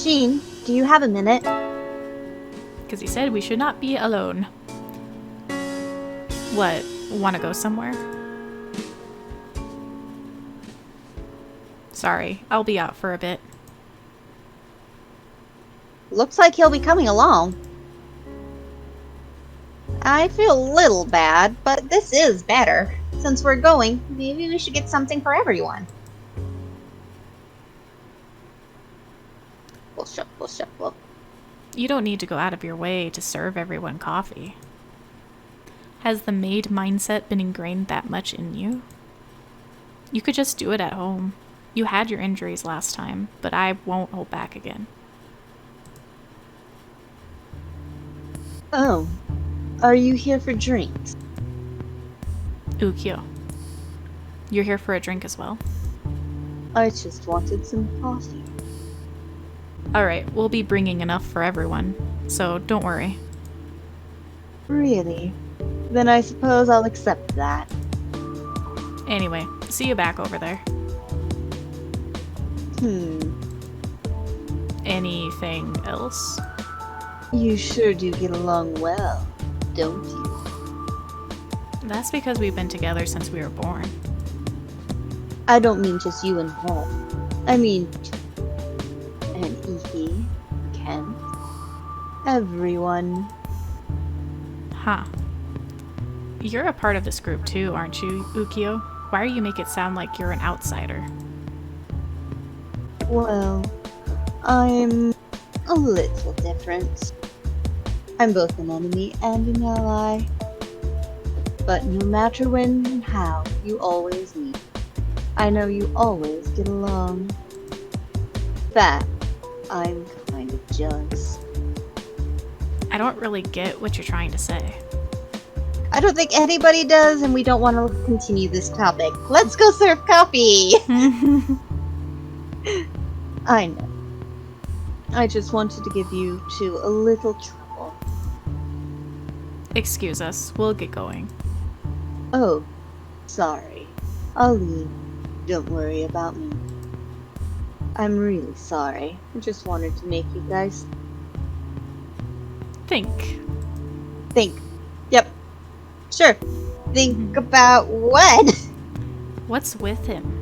Shin, do you have a minute? Because he said we should not be alone. What? Want to go somewhere? Sorry, I'll be out for a bit. Looks like he'll be coming along. I feel a little bad, but this is better. Since we're going, maybe we should get something for everyone. Well. You don't need to go out of your way to serve everyone coffee. Has the maid mindset been ingrained that much in you? You could just do it at home. You had your injuries last time, but I won't hold back again. Oh, are you here for drinks? Ukyo. You're here for a drink as well? I just wanted some coffee. Alright, we'll be bringing enough for everyone, so don't worry. Really? Then I suppose I'll accept that. Anyway, see you back over there. Anything else? You sure do get along well, don't you? That's because we've been together since we were born. I don't mean just you and Paul. I mean... and Iki, Kent, everyone. Huh. You're a part of this group too, aren't you, Ukyo? Why do you make it sound like you're an outsider? Well, I'm a little different. I'm both an enemy and an ally. But no matter when and how, you always meet. I know you always get along. That, I'm kind of jealous. I don't really get what you're trying to say. I don't think anybody does, and we don't want to continue this topic. Let's go serve coffee! I know. I just wanted to give you two a little trouble. Excuse us, we'll get going. Oh, sorry. I'll leave. Don't worry about me. I'm really sorry. I just wanted to make you guys Think. Yep. Sure. Think about what? What's with him?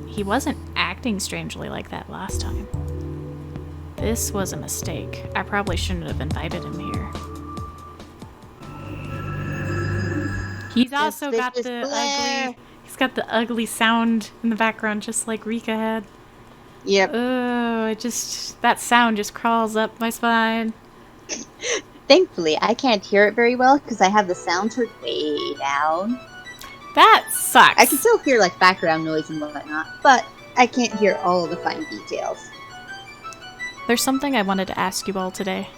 He wasn't acting strangely like that last time. This was a mistake. I probably shouldn't have invited him here. He's also got the ugly... He's got the ugly sound in the background just like Rika had. Yep. Oh, that sound just crawls up my spine. Thankfully, I can't hear it very well because I have the sound turned way down. That sucks. I can still hear like background noise and whatnot, but I can't hear all of the fine details. There's something I wanted to ask you all today.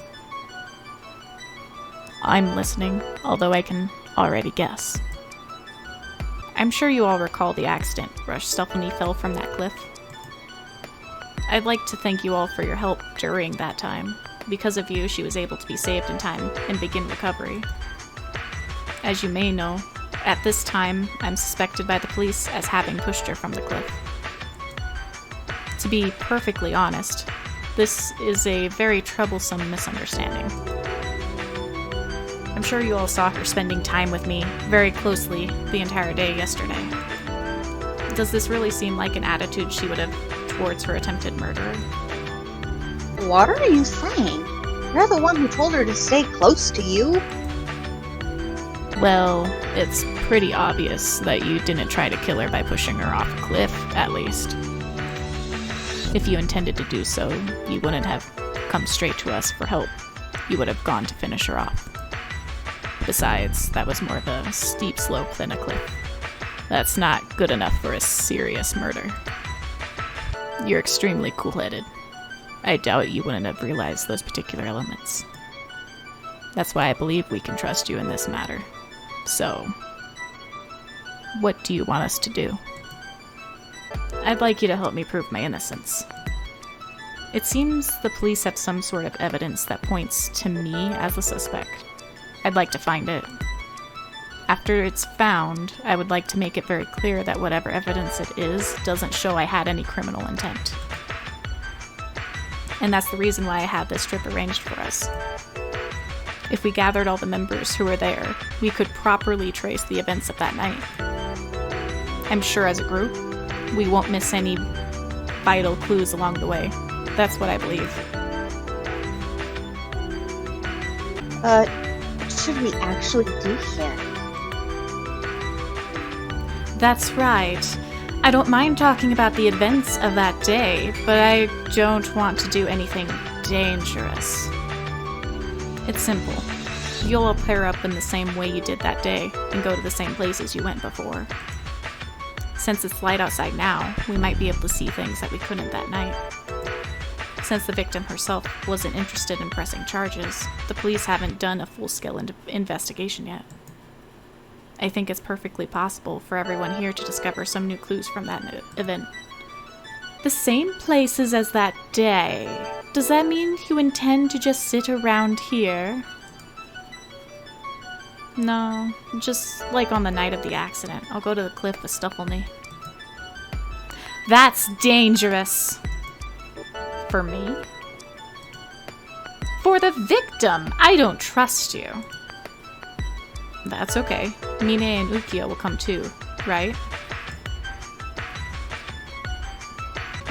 I'm listening, although I can already guess. I'm sure you all recall the accident where Stephanie fell from that cliff. I'd like to thank you all for your help during that time. Because of you, she was able to be saved in time and begin recovery. As you may know, at this time, I'm suspected by the police as having pushed her from the cliff. To be perfectly honest, this is a very troublesome misunderstanding. I'm sure you all saw her spending time with me very closely the entire day yesterday. Does this really seem like an attitude she would have towards her attempted murderer? What are you saying? You're the one who told her to stay close to you. Well, it's pretty obvious that you didn't try to kill her by pushing her off a cliff, at least. If you intended to do so, you wouldn't have come straight to us for help. You would have gone to finish her off. Besides, that was more of a steep slope than a cliff. That's not good enough for a serious murder. You're extremely cool-headed. I doubt you wouldn't have realized those particular elements. That's why I believe we can trust you in this matter. So, what do you want us to do? I'd like you to help me prove my innocence. It seems the police have some sort of evidence that points to me as the suspect. I'd like to find it. After it's found, I would like to make it very clear that whatever evidence it is doesn't show I had any criminal intent. and that's the reason why I had this trip arranged for us. If we gathered all the members who were there, we could properly trace the events of that night. I'm sure as a group, we won't miss any vital clues along the way. That's what I believe. What should we actually do here? That's right. I don't mind talking about the events of that day, but I don't want to do anything dangerous. It's simple. You'll all pair up in the same way you did that day and go to the same places you went before. Since it's light outside now, we might be able to see things that we couldn't that night. Since the victim herself wasn't interested in pressing charges, the police haven't done a full-scale investigation yet. I think it's perfectly possible for everyone here to discover some new clues from that event. The same places as that day. Does that mean you intend to just sit around here? No, just like on the night of the accident. I'll go to the cliff with Stuffley. That's dangerous. For me? For the victim! I don't trust you. That's okay. Mine and Ukiyo will come too, right?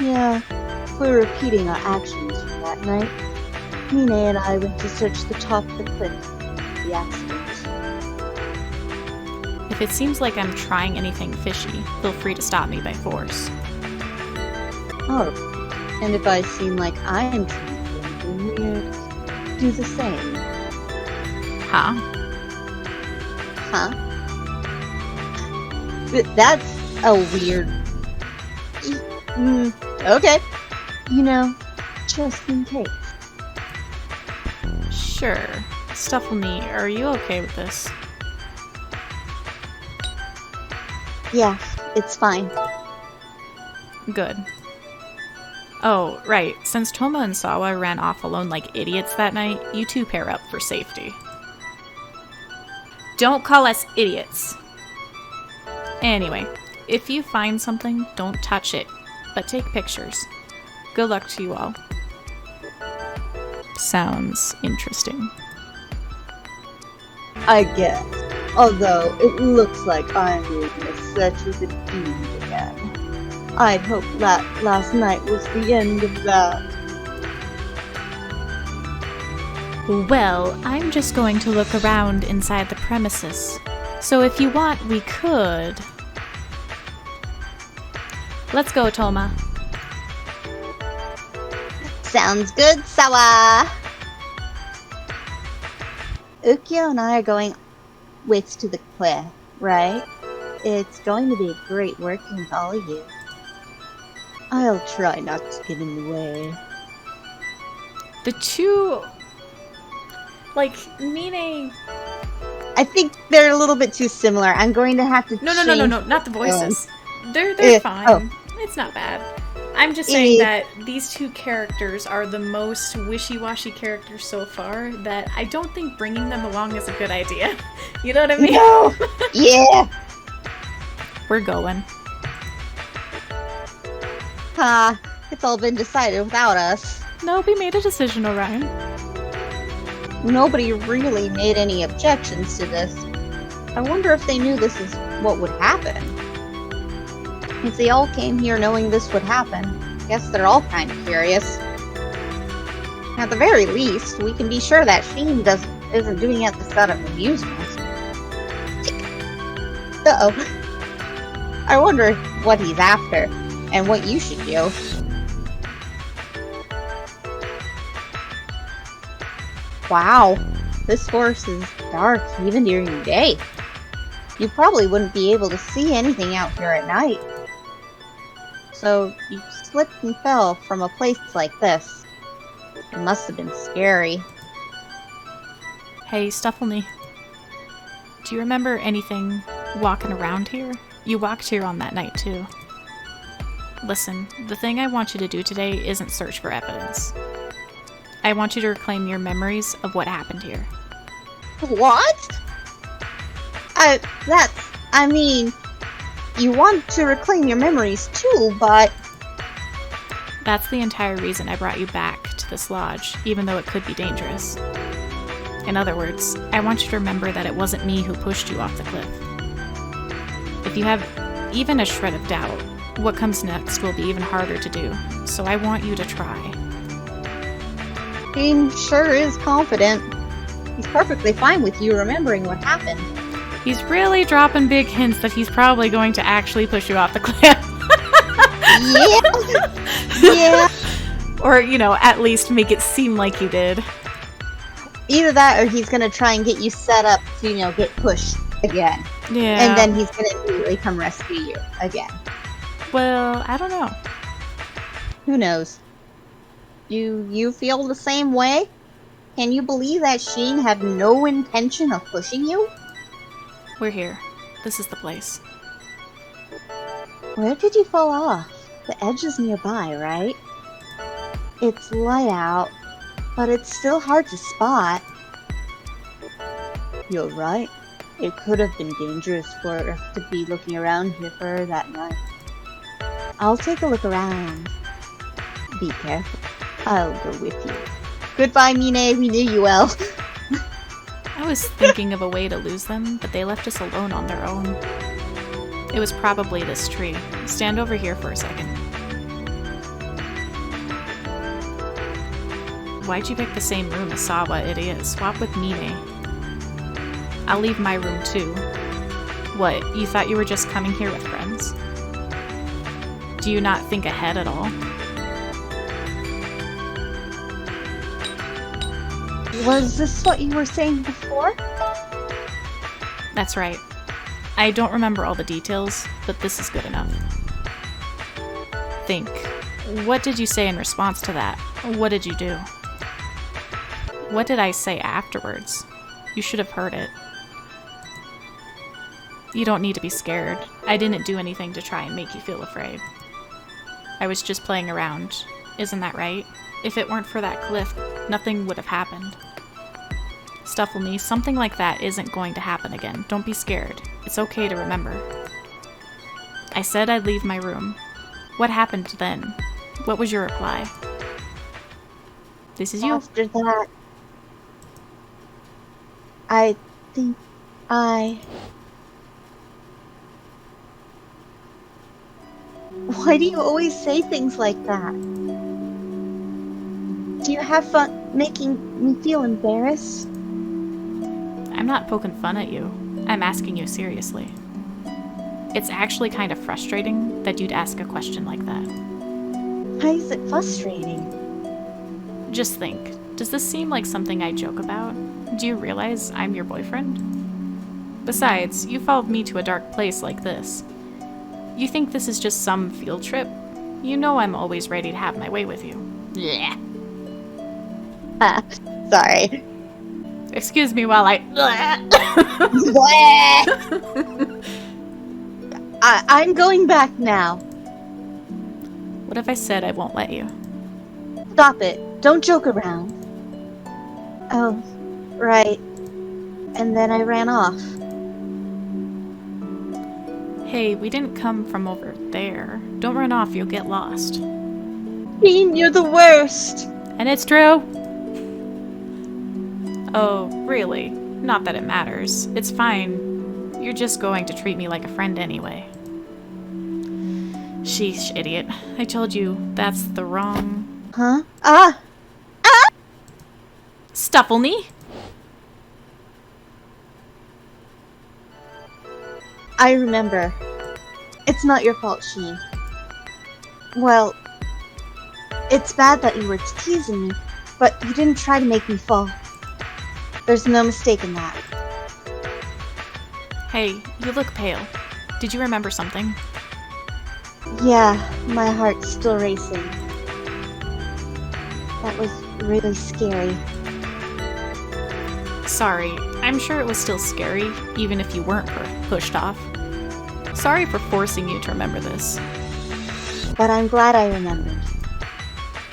Yeah, we're repeating our actions from that night. Mine and I went to search the top of the cliff after the accident. If it seems like I'm trying anything fishy, feel free to stop me by force. Oh, and if I seem like I am trying to do anything weird, do the same. Huh? Huh? That's a weird... okay. You know, just in case. Sure. Stuffley, are you okay with this? Yeah, it's fine. Good. Oh, right. Since Toma and Sawa ran off alone like idiots that night, you two pair up for safety. Don't call us idiots. Anyway, if you find something, don't touch it, but take pictures. Good luck to you all. Sounds interesting. I guess. Although, it looks like I'm going to search with the deed again. I'd hope that last night was the end of that. Well, I'm just going to look around inside the premises. So if you want, we could. Let's go, Toma. Sounds good, Sawa! Ukiyo and I are going with to the cliff, right? It's going to be great working with all of you. I'll try not to get in the way. The two... Like, Mine... I think they're a little bit too similar. I'm going to have to No, not the voices. They're fine. Oh. It's not bad. I'm just saying that these two characters are the most wishy-washy characters so far that I don't think bringing them along is a good idea. You know what I mean? No! Yeah! We're going. It's all been decided without us. No, we made a decision, Orion. Nobody really made any objections to this. I wonder if they knew this is what would happen. If they all came here knowing this would happen, I guess they're all kind of curious. At the very least, we can be sure that Shin isn't doing it to set up amusements. Uh-oh. I wonder what he's after, and what you should do. Wow, this forest is dark even during the day. You probably wouldn't be able to see anything out here at night. So, you slipped and fell from a place like this. It must have been scary. Hey, Stuffley. Do you remember anything walking around here? You walked here on that night, too. Listen, the thing I want you to do today isn't search for evidence. I want you to reclaim your memories of what happened here. What? I mean, you want to reclaim your memories too, but... That's the entire reason I brought you back to this lodge, even though it could be dangerous. In other words, I want you to remember that it wasn't me who pushed you off the cliff. If you have even a shred of doubt, what comes next will be even harder to do, so I want you to try. He sure is confident. He's perfectly fine with you remembering what happened. He's really dropping big hints that he's probably going to actually push you off the cliff. Yeah. Or, at least make it seem like you did. Either that or he's gonna try and get you set up to, get pushed again. Yeah. And then he's gonna immediately come rescue you again. Well, I don't know. Who knows? Do you feel the same way? Can you believe that Shin had no intention of pushing you? We're here. This is the place. Where did you fall off? The edge is nearby, right? It's light out, but it's still hard to spot. You're right. It could have been dangerous for us to be looking around here for her that night. I'll take a look around. Be careful. I'll go with you. Goodbye, Mine. We knew you well. I was thinking of a way to lose them, but they left us alone on their own. It was probably this tree. Stand over here for a second. Why'd you pick the same room as Sawa, idiot? Swap with Mine. I'll leave my room too. What, you thought you were just coming here with friends? Do you not think ahead at all? Was this what you were saying before? That's right. I don't remember all the details, but this is good enough. Think. What did you say in response to that? What did you do? What did I say afterwards? You should have heard it. You don't need to be scared. I didn't do anything to try and make you feel afraid. I was just playing around. Isn't that right? If it weren't for that cliff, nothing would have happened. Stuffle, something like that isn't going to happen again. Don't be scared. It's okay to remember. I said I'd leave my room. What happened then? What was your reply? This is you. After that, I think Why do you always say things like that? Do you have fun making me feel embarrassed? I'm not poking fun at you. I'm asking you seriously. It's actually kind of frustrating that you'd ask a question like that. Why is it frustrating? Just think, does this seem like something I joke about? Do you realize I'm your boyfriend? Besides, you followed me to a dark place like this. You think this is just some field trip? You know I'm always ready to have my way with you. Yeah. Sorry. Excuse me while I'm going back now. What if I said I won't let you? Stop it. Don't joke around. Oh, right. And then I ran off. Hey, we didn't come from over there. Don't run off, you'll get lost. Bean, you're the worst. And it's true. Oh, really? Not that it matters. It's fine. You're just going to treat me like a friend anyway. Sheesh, idiot. I told you, that's the wrong... Huh? Stuffle. I remember. It's not your fault, Shin. Well, it's bad that you were teasing me, but you didn't try to make me fall. There's no mistake in that. Hey, you look pale. Did you remember something? Yeah, my heart's still racing. That was really scary. Sorry, I'm sure it was still scary, even if you weren't pushed off. Sorry for forcing you to remember this. But I'm glad I remembered.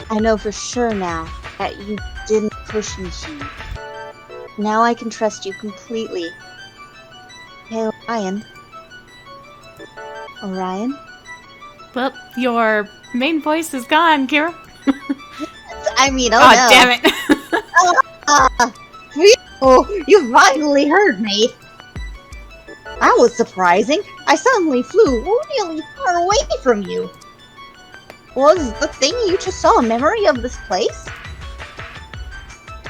I know for sure now that you didn't push me, Shin. Now I can trust you completely. Hey, Orion? Orion? Well, your Main voice is gone, Kira. I mean, Oh, no. damn it. Phew, you finally heard me. That was surprising. I suddenly flew really far away from you. Was the thing you just saw a memory of this place?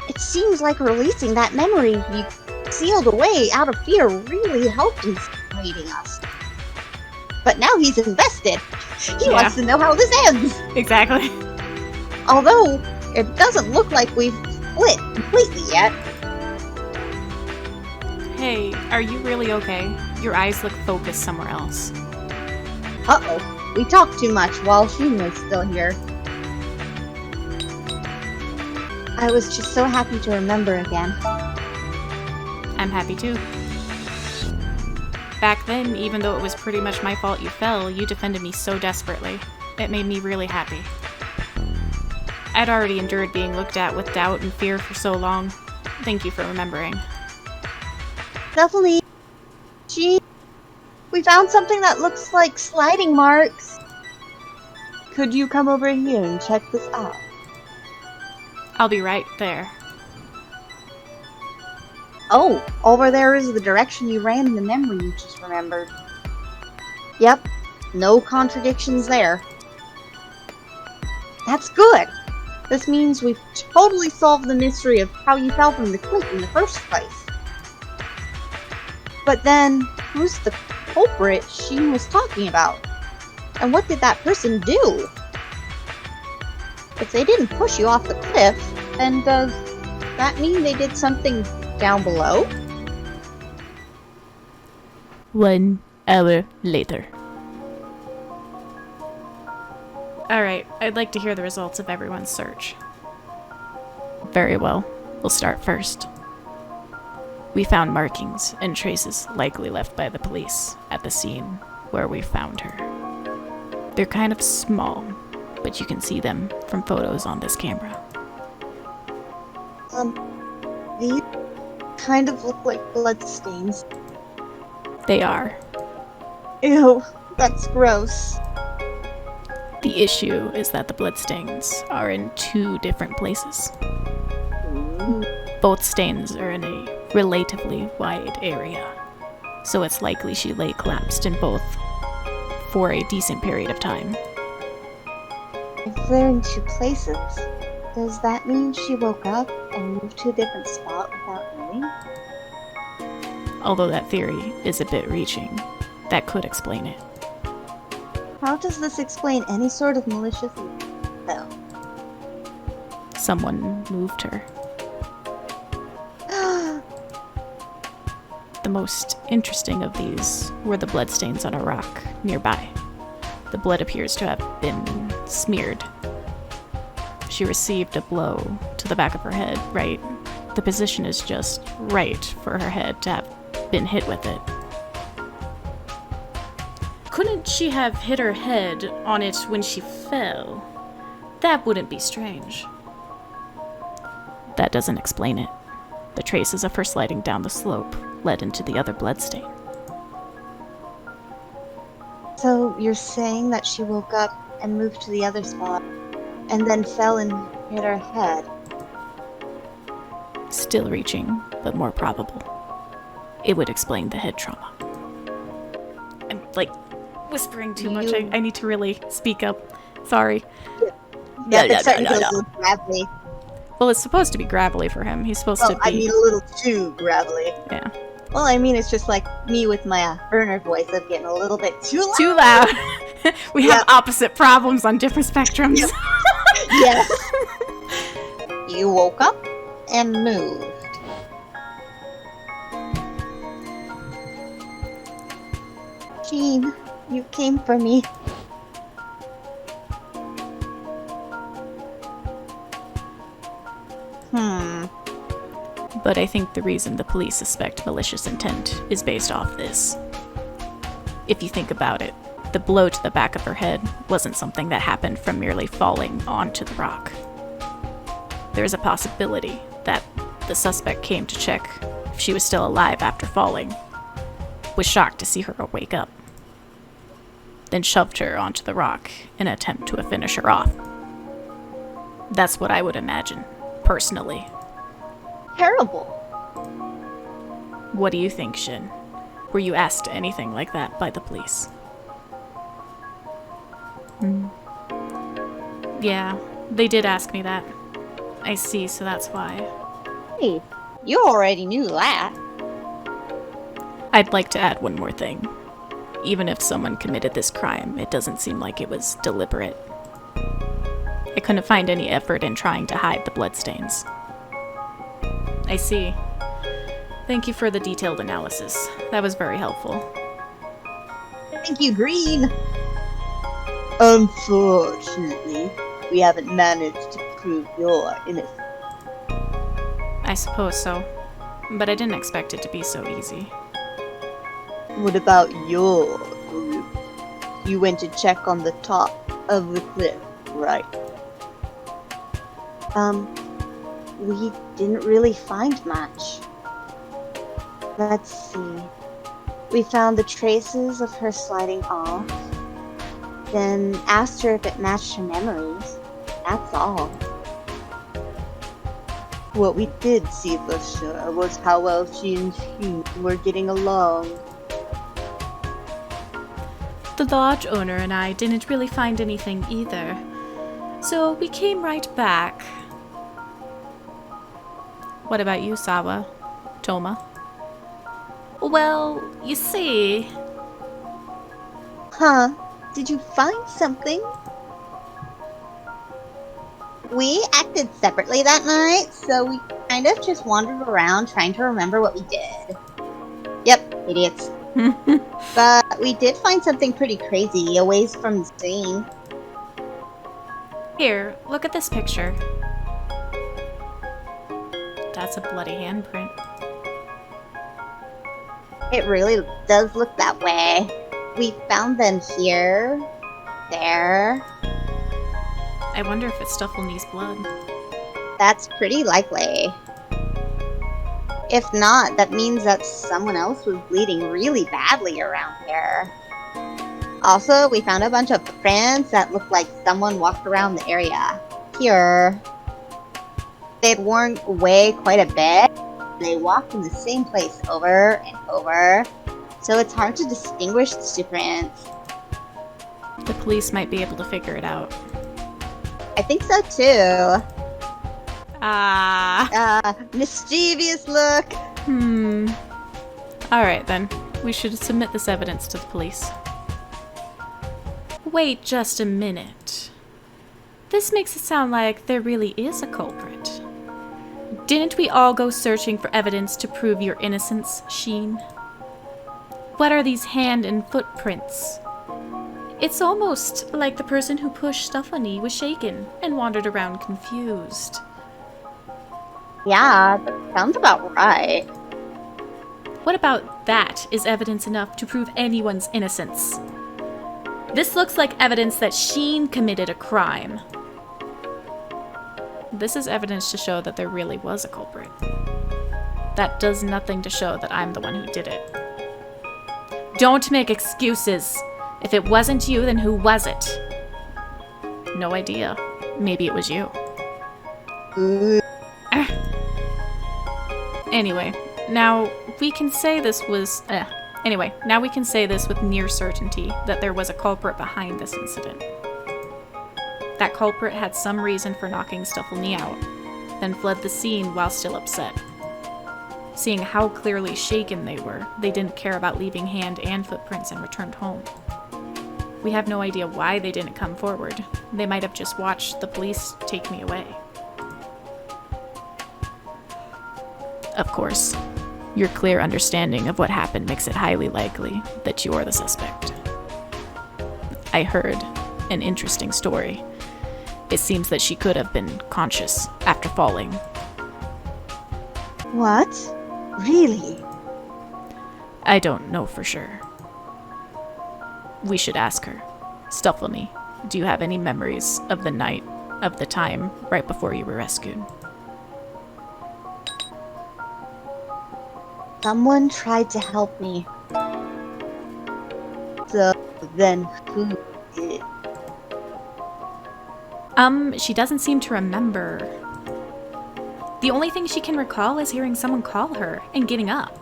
It seems like releasing that memory you sealed away out of fear really helped in separating us. But now he's invested. He wants to know how this ends. Exactly. Although, it doesn't look like we've split completely yet. Hey, are you really okay? Your eyes look focused somewhere else. Uh-oh. We talked too much while Shin was still here. I was just so happy to remember again. I'm happy too. Back then, even though it was pretty much my fault you fell, you defended me so desperately. It made me really happy. I'd already endured being looked at with doubt and fear for so long. Thank you for remembering. Definitely. Gee, we found something that looks like sliding marks. Could you come over here and check this out? I'll be right there. Oh, over there is the direction you ran in the memory you just remembered. Yep, no contradictions there. That's good. This means we've totally solved the mystery of how you fell from the cliff in the first place. But then, who's the culprit Shin was talking about? And what did that person do? If they didn't push you off the cliff, then does that mean they did something down below? 1 hour later. Alright, I'd like to hear the results of everyone's search. Very well. We'll start first. We found markings and traces likely left by the police at the scene where we found her. They're kind of small, but you can see them from photos on this camera. These kind of look like bloodstains. They are. Ew, that's gross. The issue is that the bloodstains are in 2 different places. Ooh. Both stains are in a relatively wide area, so it's likely she lay collapsed in both for a decent period of time. If they're in 2 places, does that mean she woke up and moved to a different spot without knowing? Although that theory is a bit reaching, that could explain it. How does this explain any sort of malicious though? Someone moved her. The most interesting of these were the bloodstains on a rock nearby. The blood appears to have been smeared. She received a blow to the back of her head, right? The position is just right for her head to have been hit with it. Couldn't she have hit her head on it when she fell? That wouldn't be strange. That doesn't explain it. The traces of her sliding down the slope led into the other bloodstain. So you're saying that she woke up and moved to the other spot, and then fell and hit her head? Still reaching, but more probable. It would explain the head trauma. I'm, whispering too much. I need to really speak up. Sorry. Yeah, it's starting to go a little gravelly. Well, it's supposed to be gravelly for him. He's supposed to be... I mean, a little too gravelly. Yeah. Well, I mean, it's just like me with my burner voice of getting a little bit too loud. Too loud. We have opposite problems on different spectrums. Yep. Yes. You woke up and moved. Shin, you came for me. But I think the reason the police suspect malicious intent is based off this. If you think about it, the blow to the back of her head wasn't something that happened from merely falling onto the rock. There is a possibility that the suspect came to check if she was still alive after falling, was shocked to see her wake up. then shoved her onto the rock in an attempt to finish her off. That's what I would imagine, personally. Terrible. What do you think, Shin? Were you asked anything like that by the police? Yeah, they did ask me that. I see, so that's why. Hey, you already knew that. I'd like to add one more thing. Even if someone committed this crime, it doesn't seem like it was deliberate. I couldn't find any effort in trying to hide the bloodstains. I see. Thank you for the detailed analysis. That was very helpful. Thank you, Green. Unfortunately, we haven't managed to prove your innocence. I suppose so. But I didn't expect it to be so easy. What about your group? You went to check on the top of the cliff, right? We didn't really find much. Let's see. We found the traces of her sliding off, then asked her if it matched her memories. That's all. What we did see for sure was how well she and Shin were getting along. The lodge owner and I didn't really find anything either, so we came right back. What about you, Sawa? Toma? Well, you see... Huh? Did you find something? We acted separately that night, so we kind of just wandered around trying to remember what we did. Yep, idiots. But we did find something pretty crazy a ways from the scene. Here, look at this picture. That's a bloody handprint. It really does look that way. We found them here, there. I wonder if it's Stufflenee's blood. That's pretty likely. If not, that means that someone else was bleeding really badly around here. Also, we found a bunch of footprints that looked like someone walked around the area. Here. They'd worn away quite a bit. They walked in the same place over and over, so it's hard to distinguish the difference. The police might be able to figure it out. I think so too. Ah. Mischievous look. Alright then. We should submit this evidence to the police. Wait just a minute. This makes it sound like there really is a culprit. Didn't we all go searching for evidence to prove your innocence, Shin? What are these hand and footprints? It's almost like the person who pushed Stephanie was shaken and wandered around confused. Yeah, that sounds about right. What about that is evidence enough to prove anyone's innocence? This looks like evidence that Shin committed a crime. This is evidence to show that there really was a culprit. That does nothing to show that I'm the one who did it. Don't make excuses. If it wasn't you, then who was it? No idea. Maybe it was you. Anyway, now we can say this was... now we can say this with near certainty that there was a culprit behind this incident. That culprit had some reason for knocking Stephanie out, then fled the scene while still upset. Seeing how clearly shaken they were, they didn't care about leaving hand and footprints and returned home. We have no idea why they didn't come forward. They might have just watched the police take me away. Of course, your clear understanding of what happened makes it highly likely that you're the suspect. I heard an interesting story. It seems that she could have been conscious after falling. What? Really? I don't know for sure. We should ask her. Stephanie, do you have any memories of the night, of the time right before you were rescued? Someone tried to help me. So Then who did? She doesn't seem to remember. The only thing she can recall is hearing someone call her and getting up.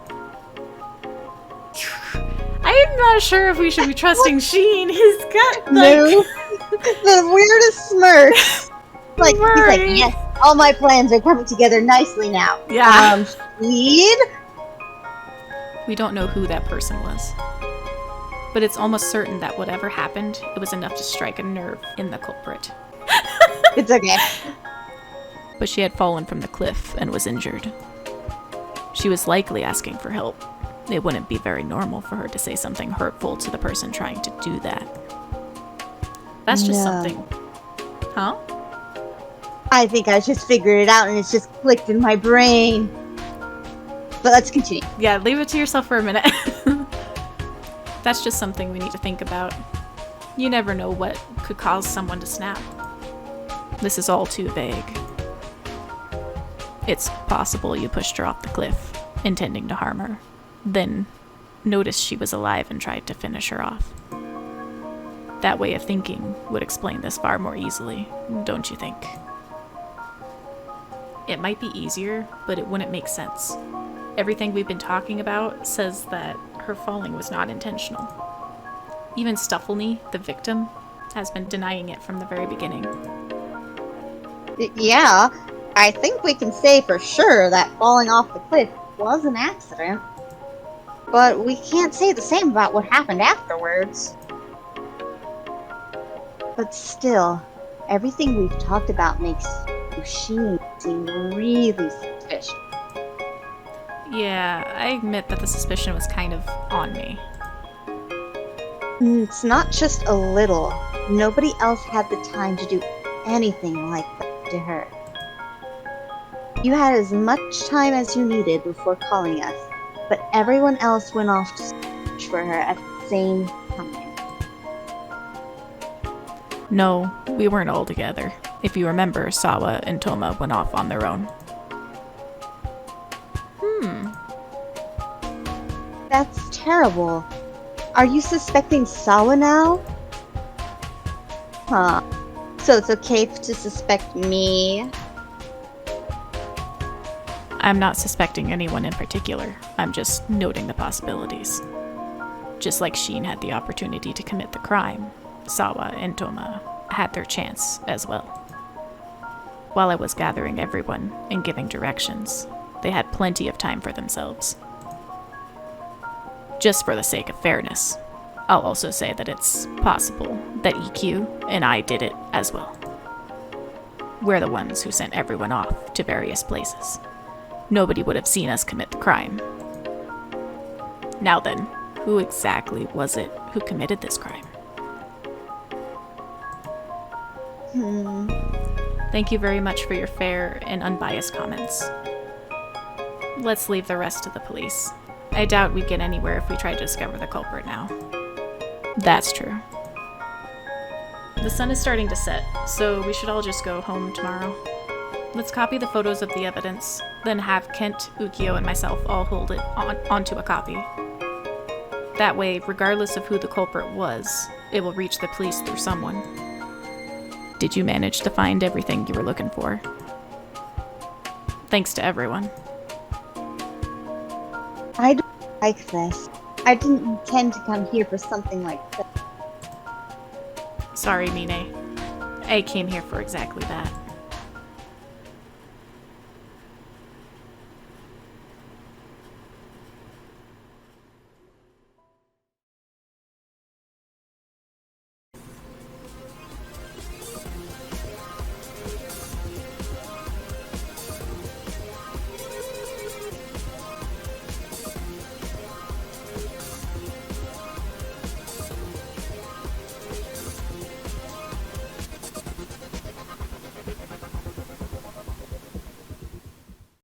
I'm not sure if we should be trusting Shin. He's got, No. The weirdest smirk. Like, he's like, yes, all my plans are coming together nicely now. Yeah. Shin? We don't know who that person was. But it's almost certain that whatever happened, it was enough to strike a nerve in the culprit. It's okay. But she had fallen from the cliff and was injured. She was likely asking for help. It wouldn't be very normal for her to say something hurtful to the person trying to do that. That's just something. Huh? I think I just figured it out and it's just clicked in my brain. But let's continue. Yeah, leave it to yourself for a minute. That's just something we need to think about. You never know what could cause someone to snap. This is all too vague. It's possible you pushed her off the cliff, intending to harm her, then noticed she was alive and tried to finish her off. That way of thinking would explain this far more easily, don't you think? It might be easier, but it wouldn't make sense. Everything we've been talking about says that her falling was not intentional. Even Stuffleny, the victim, has been denying it from the very beginning. Yeah, I think we can say for sure that falling off the cliff was an accident. But we can't say the same about what happened afterwards. But still, everything we've talked about makes Shin seem really suspicious. Yeah, I admit that the suspicion was kind of on me. It's not just a little. Nobody else had the time to do anything like that to her. You had as much time as you needed before calling us, but everyone else went off to search for her at the same time. No, we weren't all together. If you remember, Sawa and Toma went off on their own. That's terrible. Are you suspecting Sawa now? Huh. So it's okay to suspect me? I'm not suspecting anyone in particular. I'm just noting the possibilities. Just like Shin had the opportunity to commit the crime, Sawa and Toma had their chance as well. While I was gathering everyone and giving directions, they had plenty of time for themselves. Just for the sake of fairness, I'll also say that it's possible that EQ and I did it as well. We're the ones who sent everyone off to various places. Nobody would have seen us commit the crime. Now then, who exactly was it who committed this crime? Thank you very much for your fair and unbiased comments. Let's leave the rest to the police. I doubt we'd get anywhere if we tried to discover the culprit now. That's true. The sun is starting to set, so we should all just go home tomorrow. Let's copy the photos of the evidence, then have Kent, Ukyo, and myself all hold it onto a copy. That way, regardless of who the culprit was, it will reach the police through someone. Did you manage to find everything you were looking for? Thanks to everyone. I don't like this. I didn't intend to come here for something like this. Sorry, Mine. I came here for exactly that.